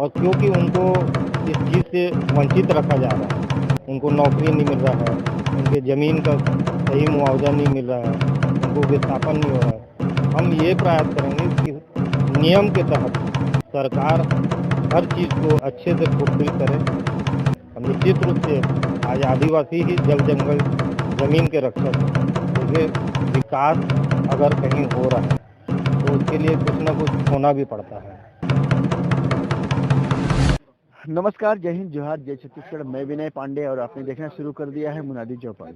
और क्योंकि उनको इस चीज़ से वंचित रखा जा रहा है, उनको नौकरी नहीं मिल रहा है, उनके ज़मीन का सही मुआवजा नहीं मिल रहा है, उनको विस्थापन नहीं हो रहा है, हम ये प्रयास करेंगे कि नियम के तहत सरकार हर चीज़ को अच्छे से फुलफिल करे। निश्चित रूप से आज आदिवासी ही जल जंगल जमीन के रक्षक हैं। देखिए, विकास अगर कहीं हो रहा है तो उसके लिए कुछ न कुछ होना भी पड़ता है। नमस्कार, जय हिंद, जोहार, जय छत्तीसगढ़। मैं विनय पांडे और आपने देखना शुरू कर दिया है मुनादी चौपाल।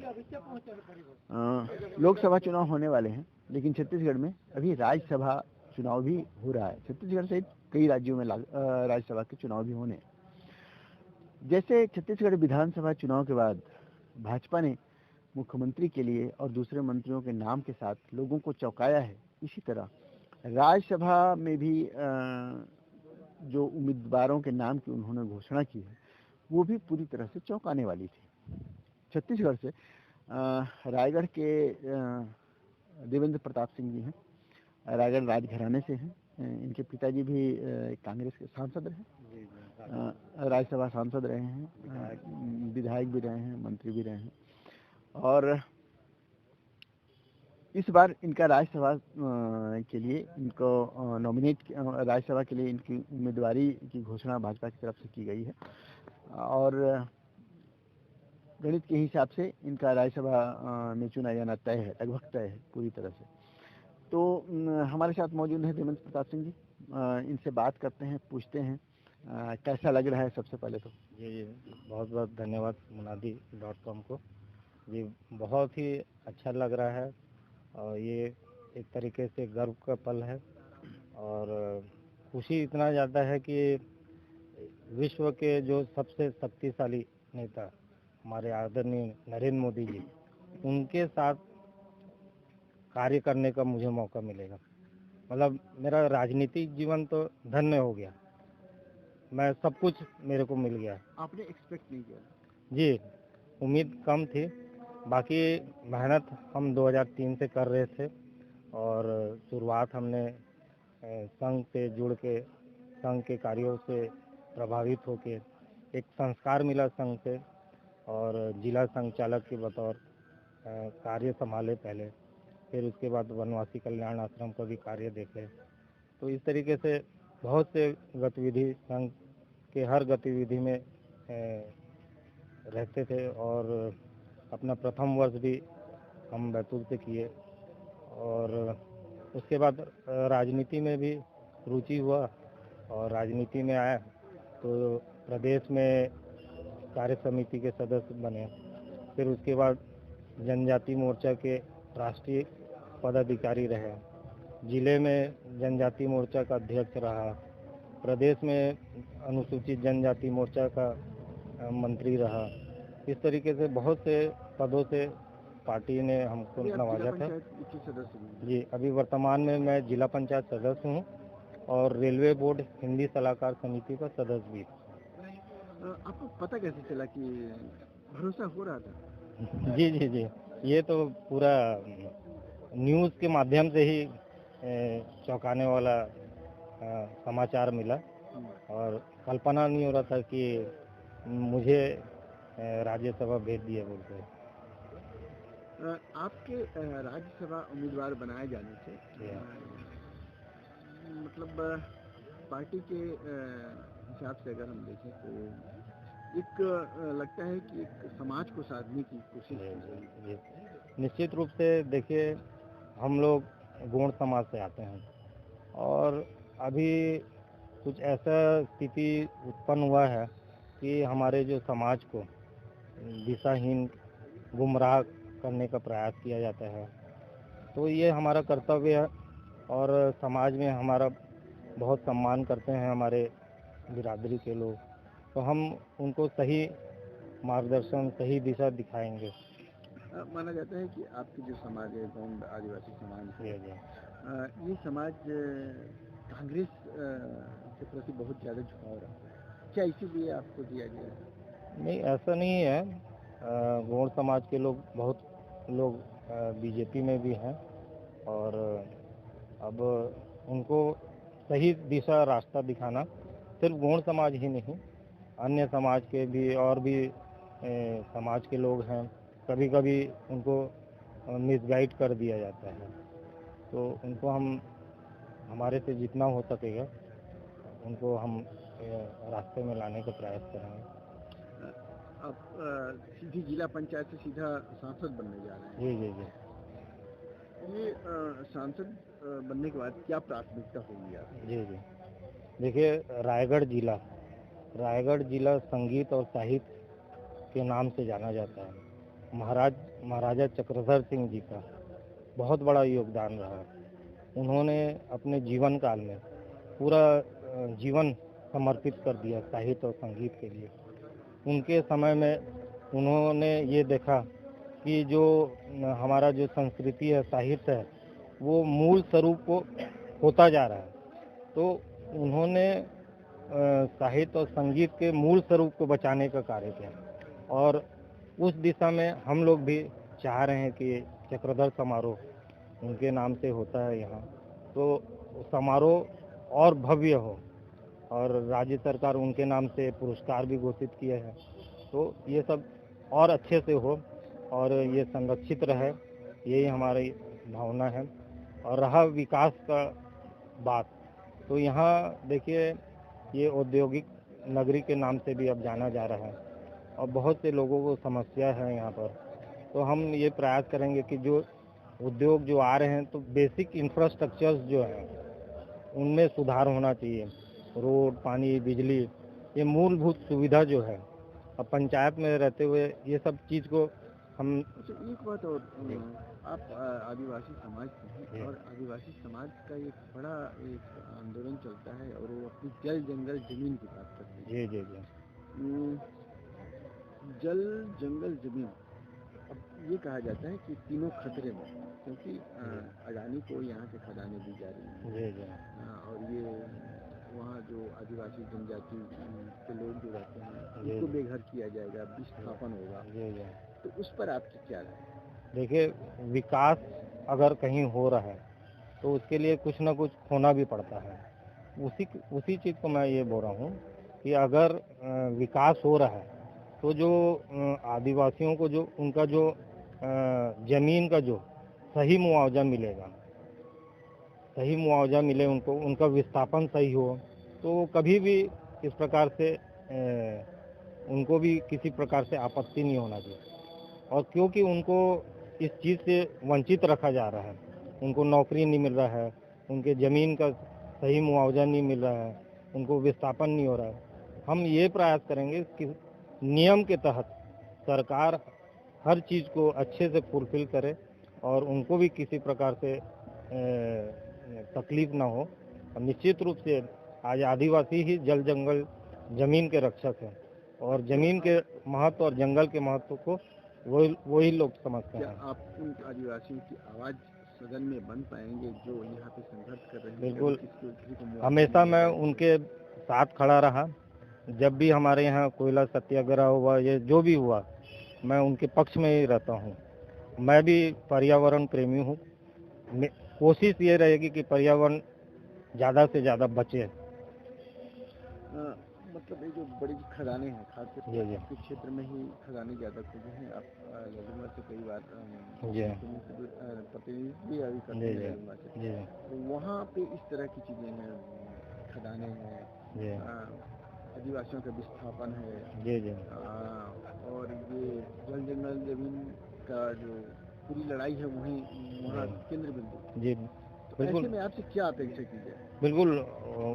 लोकसभा चुनाव होने वाले हैं, लेकिन छत्तीसगढ़ में अभी राज्यसभा चुनाव भी हो रहा है। छत्तीसगढ़ सहित कई राज्यों में राज्यसभा के चुनाव भी होने। जैसे छत्तीसगढ़ विधानसभा चुनाव के बाद भाजपा ने मुख्यमंत्री के लिए और दूसरे मंत्रियों के नाम के साथ लोगों को चौंकाया है, इसी तरह राज्यसभा में भी जो उम्मीदवारों के नाम की उन्होंने घोषणा की है वो भी पूरी तरह से चौंकाने वाली थी। छत्तीसगढ़ से रायगढ़ के देवेंद्र प्रताप सिंह जी हैं, रायगढ़ राजघराने से हैं। इनके पिताजी भी कांग्रेस के सांसद रहे, राज्यसभा सांसद रहे हैं, विधायक भी रहे हैं, मंत्री भी रहे हैं। और इस बार इनका राज्यसभा के लिए इनको नॉमिनेट राज्यसभा के लिए इनकी उम्मीदवारी की घोषणा भाजपा की तरफ से की गई है और गणित के हिसाब से इनका राज्यसभा में चुना जाना तय है, लगभग तय है पूरी तरह से। तो हमारे साथ मौजूद हैं देवेंद्र प्रताप सिंह जी। इनसे बात करते हैं, पूछते हैं कैसा लग रहा है। सबसे पहले तो जी बहुत बहुत धन्यवाद मुनादी.com को। जी बहुत ही अच्छा लग रहा है और ये एक तरीके से गर्व का पल है और खुशी इतना ज़्यादा है कि विश्व के जो सबसे शक्तिशाली नेता हमारे आदरणीय नरेंद्र मोदी जी, उनके साथ कार्य करने का मुझे मौका मिलेगा। मतलब मेरा राजनीतिक जीवन तो धन्य हो गया, मैं सब कुछ मेरे को मिल गया। आपने एक्सपेक्ट नहीं किया? जी, उम्मीद कम थी, बाकी मेहनत हम 2003 से कर रहे थे और शुरुआत हमने संघ से जुड़ के, संघ के कार्यों से प्रभावित होके एक संस्कार मिला संघ से और जिला संचालक के बतौर कार्य संभाले पहले, फिर उसके बाद वनवासी कल्याण आश्रम का भी कार्य देखे। तो इस तरीके से बहुत से गतिविधि संघ के हर गतिविधि में रहते थे और अपना प्रथम वर्ष भी हम बैतूल से किए और उसके बाद राजनीति में भी रुचि हुआ और राजनीति में आया तो प्रदेश में कार्य समिति के सदस्य बने, फिर उसके बाद जनजाति मोर्चा के राष्ट्रीय पदाधिकारी रहे, जिले में जनजाति मोर्चा का अध्यक्ष रहा, प्रदेश में अनुसूचित जनजाति मोर्चा का मंत्री रहा। इस तरीके से बहुत से पदों से पार्टी ने हमको नवाजा था। जी, अभी वर्तमान में मैं जिला पंचायत सदस्य हूँ और रेलवे बोर्ड हिंदी सलाहकार समिति का सदस्य भी। आपको पता कैसे चला कि भरोसा हो रहा था? जी, ये तो पूरा न्यूज़ के माध्यम से ही चौंकाने वाला समाचार मिला और कल्पना नहीं हो रहा था कि मुझे राज्यसभा भेज दिया बोलते। आपके राज्यसभा उम्मीदवार बनाए जाने से मतलब पार्टी के हिसाब से अगर हम देखें तो एक लगता है कि एक समाज को साधने की कोशिश है। निश्चित रूप से देखिए, हम लोग गौड़ समाज से आते हैं और अभी कुछ ऐसा स्थिति उत्पन्न हुआ है कि हमारे जो समाज को दिशाहीन, गुमराह करने का प्रयास किया जाता है। तो ये हमारा कर्तव्य है और समाज में हमारा बहुत सम्मान करते हैं हमारे बिरादरी के लोग, तो हम उनको सही मार्गदर्शन, सही दिशा दिखाएंगे। माना जाता है कि आपकी जो समाज है, गौंड आदिवासी समाज है, ये समाज कांग्रेस के प्रति बहुत ज़्यादा झुकाव रखता है, क्या इसीलिए आपको दिया गया है? नहीं, ऐसा नहीं है। गौड़ समाज के लोग, बहुत लोग बीजेपी में भी हैं और अब उनको सही दिशा रास्ता दिखाना सिर्फ गौड़ समाज ही नहीं, अन्य समाज के भी और भी समाज के लोग हैं, कभी कभी उनको मिसगाइड कर दिया जाता है। तो उनको हम हमारे से जितना हो सकेगा उनको हम रास्ते में लाने का प्रयास करेंगे। आप सीधी जिला पंचायत से सीधा सांसद बनने जा रहे हैं। जी जी जी। ये सांसद बनने के बाद क्या प्राथमिकता होगी आपकी? जी जी, देखिए रायगढ़ जिला संगीत और साहित्य के नाम से जाना जाता है। महाराजा चक्रधर सिंह जी का बहुत बड़ा योगदान रहा। उन्होंने अपने जीवन काल में पूरा जीवन समर्पित कर दिया साहित्य और संगीत के लिए। उनके समय में उन्होंने ये देखा कि जो हमारा जो संस्कृति है, साहित्य है, वो मूल स्वरूप को होता जा रहा है। तो उन्होंने साहित्य और संगीत के मूल स्वरूप को बचाने का कार्य किया और उस दिशा में हम लोग भी चाह रहे हैं कि चक्रधर समारोह उनके नाम से होता है यहाँ, तो समारोह और भव्य हो और राज्य सरकार उनके नाम से पुरस्कार भी घोषित किए हैं। तो ये सब और अच्छे से हो और ये संरक्षित रहे, यही हमारी भावना है। और रहा विकास का बात, तो यहाँ देखिए ये औद्योगिक नगरी के नाम से भी अब जाना जा रहा है और बहुत से लोगों को समस्या है यहाँ पर। तो हम ये प्रयास करेंगे कि जो उद्योग जो आ रहे हैं तो बेसिक इंफ्रास्ट्रक्चर्स जो हैं उनमें सुधार होना चाहिए। रोड, पानी, बिजली, ये मूलभूत सुविधा जो है, अब पंचायत में रहते हुए ये सब चीज़ को हम। अच्छा, एक बात और, आप आदिवासी समाज के हैं और आदिवासी समाज का एक बड़ा एक आंदोलन चलता है और वो अपनी जल जंगल जमीन की बात करते हैं। जी जी जी। जल जंगल जमीन, अब ये कहा जाता है कि तीनों खतरे में, क्योंकि अडानी को यहाँ से खदानें दी जा रही हैं। जी जी। और ये वहाँ जो आदिवासी जनजाति के लोग जो रहते हैं उनको बेघर किया जाएगा, विस्थापन होगा। जी जी। तो उस पर आपकी क्या राय है? देखिए, विकास अगर कहीं हो रहा है तो उसके लिए कुछ ना कुछ खोना भी पड़ता है। उसी चीज़ को मैं ये बोल रहा हूँ कि अगर विकास हो रहा है तो जो आदिवासियों को जो उनका जो ज़मीन का जो सही मुआवजा मिलेगा, सही मुआवजा मिले उनको, उनका विस्थापन सही हो, तो कभी भी इस प्रकार से उनको भी किसी प्रकार से आपत्ति नहीं होना चाहिए। और क्योंकि उनको इस चीज़ से वंचित रखा जा रहा है, उनको नौकरी नहीं मिल रहा है, उनके ज़मीन का सही मुआवजा नहीं मिल रहा है, उनको विस्थापन नहीं हो रहा है, हम ये प्रयास करेंगे कि नियम के तहत सरकार हर चीज़ को अच्छे से फुलफिल करे और उनको भी किसी प्रकार से तकलीफ ना हो। निश्चित रूप से आज आदिवासी ही जल जंगल जमीन के रक्षक हैं और जमीन के महत्व और जंगल के महत्व को वही लोग समझते हैं। क्या आप उन आदिवासियों की आवाज़ सदन में बन पाएंगे जो यहाँ पे संघर्ष कर रहे हैं? बिल्कुल, हमेशा मैं उनके साथ खड़ा रहा। जब भी हमारे यहाँ कोयला सत्याग्रह हुआ, ये जो भी हुआ, मैं उनके पक्ष में ही रहता हूँ। मैं भी पर्यावरण प्रेमी हूँ। कोशिश ये रहेगी कि पर्यावरण ज़्यादा से ज़्यादा बचे। मतलब ये जो बड़ी खदानें हैं, खासकर आपके क्षेत्र में ही खदानें ज़्यादा खुली हैं। आप ललितगढ़ से कई बार प्रतिनिधित्व भी अभी करते हैं ललितगढ़ से, तो वहाँ पे इस तरह की चीज़ें हैं, खदानें हैं, आदिवासियों का विस्थापन है, और ये जल जंगल जमीन का जो पूरी लड़ाई है वहाँ केंद्र बिंदु। जी बिल्कुल। ऐसे में आपसे क्या अपेक्षा की जाए? बिल्कुल,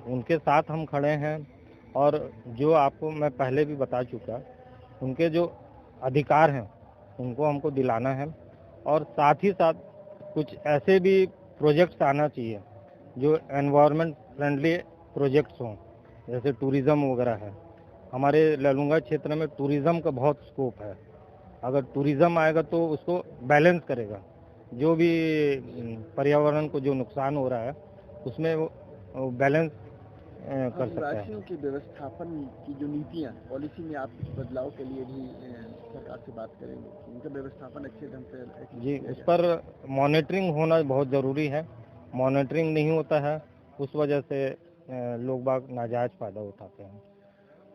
उनके साथ हम खड़े हैं और जो आपको मैं पहले भी बता चुका, उनके जो अधिकार हैं उनको हमको दिलाना है और साथ ही साथ कुछ ऐसे भी प्रोजेक्ट्स आना चाहिए जो एनवायरनमेंट फ्रेंडली प्रोजेक्ट्स हों, जैसे टूरिज़्म वगैरह है। हमारे लैलूंगा क्षेत्र में टूरिज़्म का बहुत स्कोप है। अगर टूरिज़्म आएगा तो उसको बैलेंस करेगा, जो भी पर्यावरण को जो नुकसान हो रहा है उसमें वो बैलेंस कर सकता है। आदिवासियों के व्यवस्थापन की जो नीतियाँ, पॉलिसी में आप कुछ बदलाव के लिए भी सरकार से बात करेंगे, उनका व्यवस्थापन अच्छे ढंग से? जी, उस पर मॉनिटरिंग होना बहुत ज़रूरी है। मॉनिटरिंग नहीं होता है, उस वजह से लोग बाग नाजायज फ़ायदा उठाते हैं।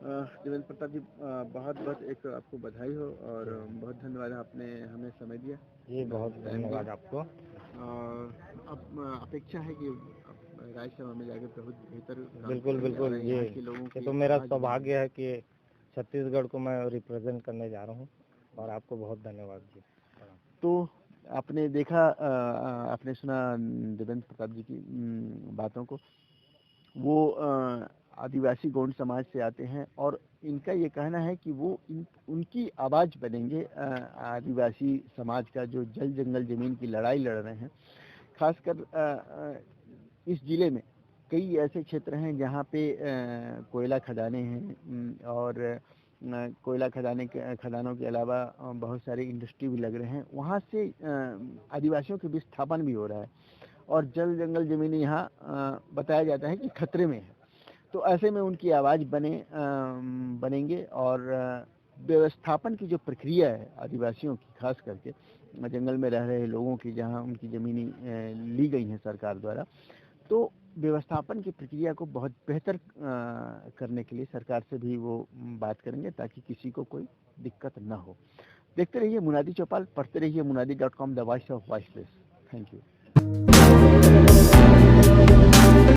देवेंद्र प्रताप जी, बहुत बहुत एक आपको बधाई हो और बहुत धन्यवाद, आपने हमें समय दिया। जी बहुत टाइम दिया। धन्यवाद आपको। अब अपेक्षा है कि अब राज्यसभा में जाकर बहुत बेहतर काम बिल्कुल करेंगे और बिल्कुल, यहाँ के लोगों ये की तो मेरा आवाज़ सौभाग्य है कि छत्तीसगढ़ को मैं रिप्रेजेंट करने जा रहा हूँ और आपको बहुत धन्यवाद जी। तो आपने देखा, आपने सुना देवेंद्र प्रताप जी की बातों को। वो आदिवासी गौंड समाज से आते हैं और इनका ये कहना है कि वो उनकी आवाज़ बनेंगे आदिवासी समाज का, जो जल जंगल ज़मीन की लड़ाई लड़ रहे हैं। खासकर इस ज़िले में कई ऐसे क्षेत्र हैं जहाँ पे कोयला खदानें हैं और कोयला खदानों के अलावा बहुत सारे इंडस्ट्री भी लग रहे हैं। वहाँ से आदिवासियों के विस्थापन भी हो रहा है और जल जंगल ज़मीन यहाँ बताया जाता है कि खतरे में है। तो ऐसे में उनकी आवाज़ बनेंगे और व्यवस्थापन की जो प्रक्रिया है आदिवासियों की, खास करके जंगल में रह रहे लोगों की, जहाँ उनकी ज़मीनी ली गई हैं सरकार द्वारा, तो व्यवस्थापन की प्रक्रिया को बहुत बेहतर करने के लिए सरकार से भी वो बात करेंगे ताकि किसी को कोई दिक्कत न हो। देखते रहिए मुनादी चौपाल, पढ़ते रहिए munadi.com, the voice of voiceless. Thank you.